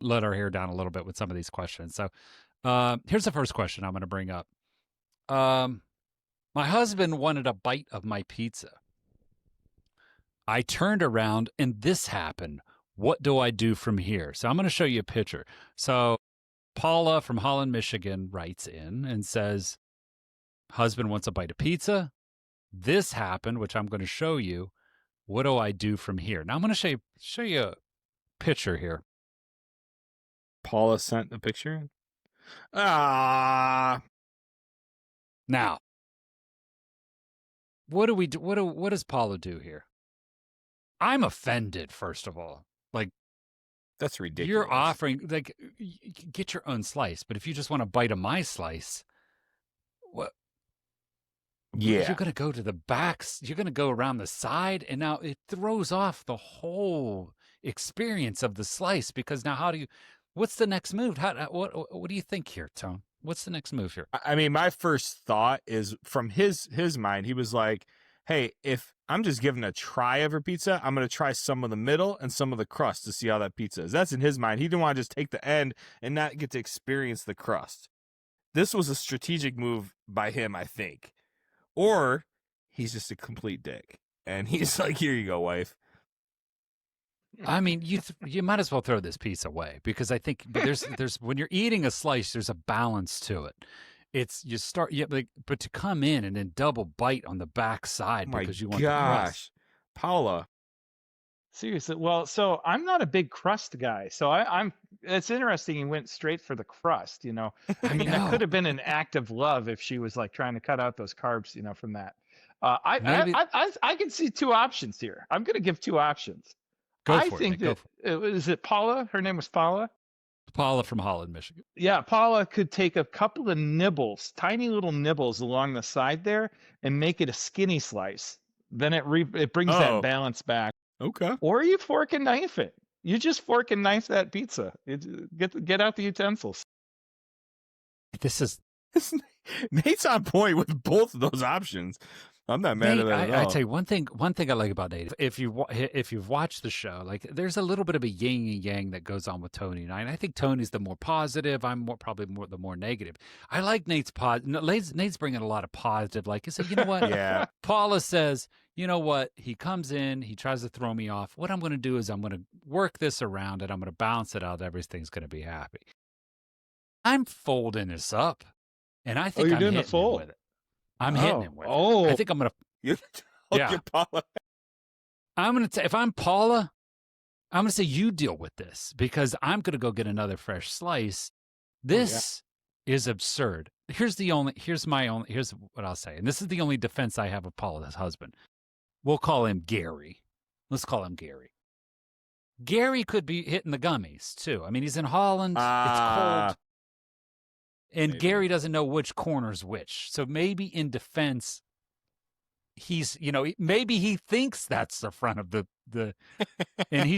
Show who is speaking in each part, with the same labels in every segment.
Speaker 1: let our hair down a little bit with some of these questions. So here's the first question I'm going to bring up. My husband wanted a bite of my pizza. I turned around and this happened. What do I do from here? So I'm going to show you a picture. So Paula from Holland, Michigan writes in and says, husband wants a bite of pizza. This happened, which I'm going to show you. What do I do from here? Now I'm going to show you a picture here.
Speaker 2: Paula sent the picture. Ah.
Speaker 1: Now, what do we do? What does Paula do here? I'm offended, first of all. Like,
Speaker 2: that's ridiculous.
Speaker 1: You're offering, like, get your own slice, but if you just want a bite of my slice, what?
Speaker 2: Yeah.
Speaker 1: You're going to go to the backs. You're going to go around the side, and now it throws off the whole experience of the slice, because now what's the next move? What do you think here, Tone? What's the next move here?
Speaker 2: I mean, my first thought is, from his mind, he was like, hey, if I'm just giving a try of her pizza, I'm going to try some of the middle and some of the crust to see how that pizza is. That's in his mind. He didn't want to just take the end and not get to experience the crust. This was a strategic move by him, I think. Or he's just a complete dick. And he's like, here you go, wife.
Speaker 1: I mean, you might as well throw this piece away, because I think there's when you're eating a slice, there's a balance to it. It's but to come in and then double bite on the back side because you want the crust.
Speaker 2: Paula.
Speaker 3: Seriously. Well, so I'm not a big crust guy. So it's interesting he went straight for the crust, you know. I mean, that could have been an act of love if she was like trying to cut out those carbs, you know, from that. I can see two options here. I'm going to give two options. Is it Paula? Her name was Paula?
Speaker 1: Paula from Holland, Michigan.
Speaker 3: Yeah, Paula could take a couple of nibbles, tiny little nibbles along the side there, and make it a skinny slice. Then it brings that balance back.
Speaker 2: Okay.
Speaker 3: Or you fork and knife it. You just fork and knife that pizza. Get out the utensils.
Speaker 2: Nate's on point with both of those options. I'm not mad at that at all.
Speaker 1: I tell you one thing I like about Nate. If you've watched the show, like, there's a little bit of a yin and yang that goes on with Tony and I. And I think Tony's the more positive. I'm probably the more negative. I like Nate's Nate's bringing a lot of positive. Like, he said, you know what?
Speaker 2: Yeah.
Speaker 1: Paula says, you know what? He comes in, he tries to throw me off. What I'm going to do is I'm going to work this around and I'm going to balance it out. Everything's going to be happy. I'm folding this up, and I think
Speaker 3: you're doing a fold
Speaker 1: with it. I'm hitting him with it. I think I'm going to.
Speaker 2: Yeah. Paula.
Speaker 1: I'm going to if I'm Paula, I'm going to say, you deal with this, because I'm going to go get another fresh slice. This is absurd. Here's what I'll say. And this is the only defense I have of Paula's husband. We'll call him Gary. Let's call him Gary. Gary could be hitting the gummies too. I mean, he's in Holland. It's cold. And maybe Gary doesn't know which corner's which. So maybe in defense, maybe he thinks that's the front of the and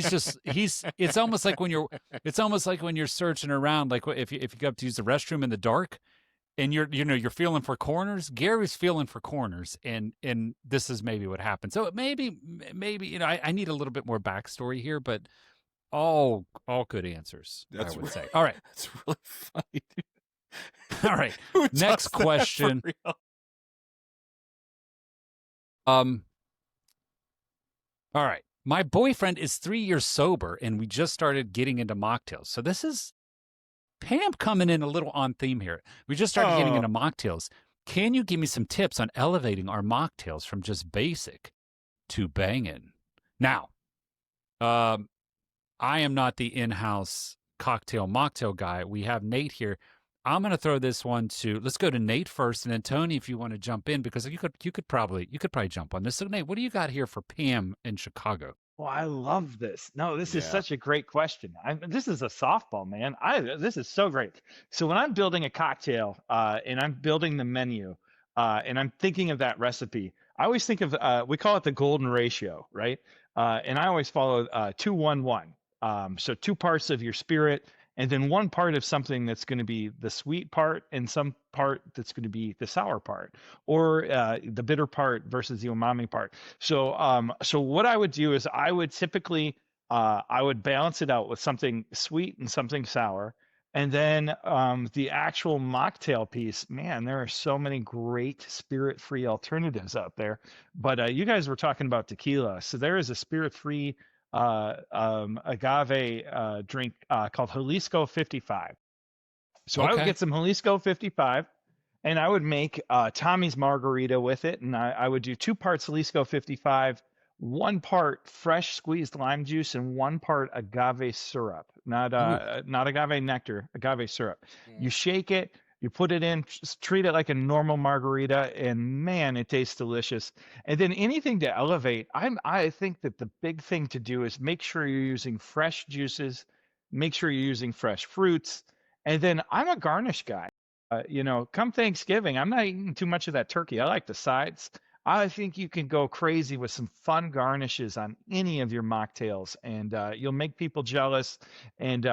Speaker 1: it's almost like when you're searching around, like if you go up to use the restroom in the dark and you're feeling for corners. Gary's feeling for corners, and this is maybe what happened. So maybe I need a little bit more backstory here, but all good answers, I would say. All right.
Speaker 2: That's really funny, dude.
Speaker 1: All right. Next question. All right. My boyfriend is 3 years sober, and we just started getting into mocktails. So this is Pam coming in a little on theme here. We just started getting into mocktails. Can you give me some tips on elevating our mocktails from just basic to banging? Now, I am not the in-house mocktail guy. We have Nate here. I'm going to throw this one let's go to Nate first, and then Tony, if you want to jump in, because you could probably jump on this. So Nate, what do you got here for Pam in Chicago?
Speaker 3: Well, I love this. No, this is such a great question. This is a softball, man. This is so great. So when I'm building a cocktail and I'm building the menu and I'm thinking of that recipe, I always think of, we call it the golden ratio, right? And I always follow 2-1-1. So 2 parts of your spirit, and then 1 part of something that's going to be the sweet part, and some part that's going to be the sour part, or the bitter part versus the umami part. So what I would do is I would typically I would balance it out with something sweet and something sour. And then the actual mocktail piece, man, there are so many great spirit-free alternatives out there. But you guys were talking about tequila, so there is a spirit-free agave drink called Jalisco 55. So I would
Speaker 1: Okay.
Speaker 3: get some Jalisco 55, and I would make Tommy's margarita with it, and I would do 2 parts Jalisco 55, 1 part fresh squeezed lime juice, and 1 part agave syrup,
Speaker 1: Ooh.
Speaker 3: not agave nectar, agave syrup. You
Speaker 2: Mm.
Speaker 3: shake it, you put it in, just treat it like a normal margarita, and man, it tastes delicious. And then anything to elevate, I think that the big thing to do is make sure you're using fresh juices, make sure you're using fresh fruits, and then I'm a garnish guy. Come Thanksgiving, I'm not eating too much of that turkey. I like the sides. I think you can go crazy with some fun garnishes on any of your mocktails, and you'll make people jealous. And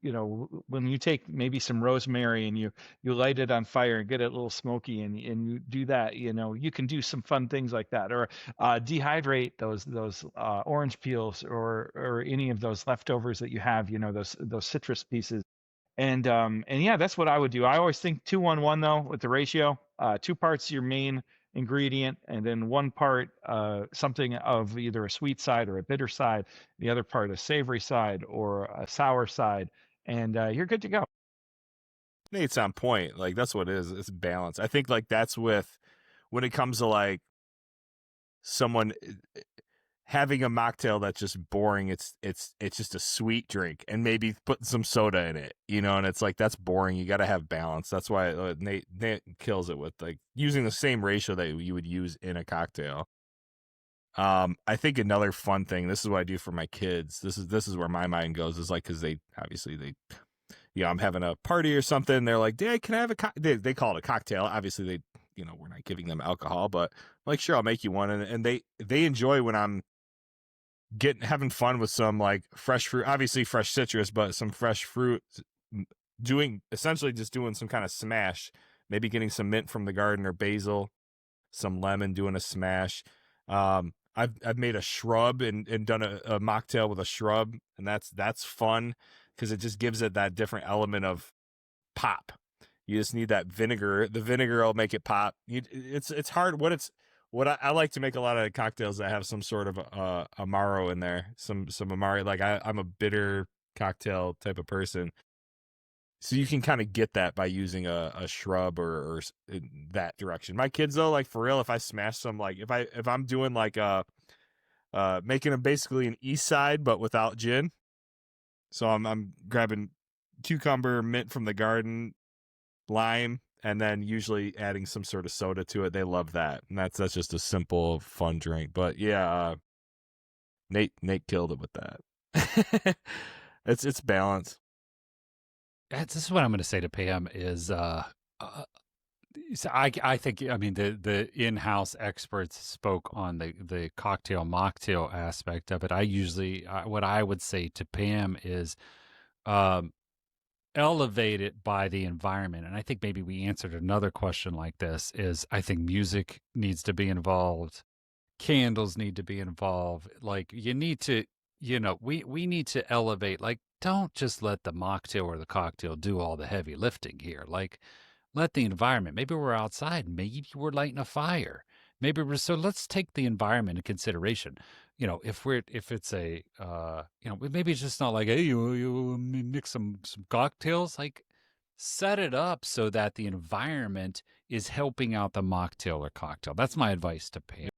Speaker 3: when you take maybe some rosemary and you light it on fire and get it a little smoky, and you do that, you can do some fun things like that, or dehydrate those orange peels or any of those leftovers that you have, those citrus pieces and yeah, that's what I would do. I always think 2-1-1 though with the ratio. 2 parts your main ingredient, and then 1 part something of either a sweet side or a bitter side, the other part a savory side or a sour side, and you're good to go.
Speaker 2: Nate's on point. Like that's what it is. It's balance. I think like that's when it comes to like someone having a mocktail that's just boring. It's just a sweet drink and maybe putting some soda in it, and it's like that's boring. You got to have balance. That's why Nate kills it with like using the same ratio that you would use in a cocktail. I think another fun thing. This is what I do for my kids. This is where my mind goes. Is like because they obviously I'm having a party or something. They're like, Dad, can I have a they call it a cocktail. Obviously they we're not giving them alcohol, but I'm like, sure, I'll make you one. And they enjoy when I'm having fun with some like fresh fruit, obviously fresh citrus, but some fresh fruit, essentially just doing some kind of smash, maybe getting some mint from the garden or basil, some lemon, doing a smash. I've made a shrub and done a mocktail with a shrub, and that's fun because it just gives it that different element of pop. You just need that vinegar. The vinegar will make it pop. It's hard. What I like to make a lot of cocktails that have some sort of amaro in there, some amari. Like I'm a bitter cocktail type of person, so you can kind of get that by using a shrub or in that direction. My kids though, like for real, if I smash some, like if I'm doing like making them basically an east side but without gin. So I'm grabbing cucumber, mint from the garden, lime, and then usually adding some sort of soda to it. They love that, and that's just a simple, fun drink. But yeah, Nate killed it with that. It's balance.
Speaker 1: This is what I'm going to say to Pam is, so I think, I mean, the in-house experts spoke on the cocktail mocktail aspect of it. I usually, what I would say to Pam is, um, elevate it by the environment. And I think maybe we answered another question like this is I think music needs to be involved. Candles need to be involved. Like you need to, we need to elevate, like, don't just let the mocktail or the cocktail do all the heavy lifting here. Like let the environment, maybe we're outside, maybe we're lighting a fire. So let's take the environment in consideration. If it's a, maybe it's just not like, hey, you mix some cocktails, like set it up so that the environment is helping out the mocktail or cocktail. That's my advice to Pam.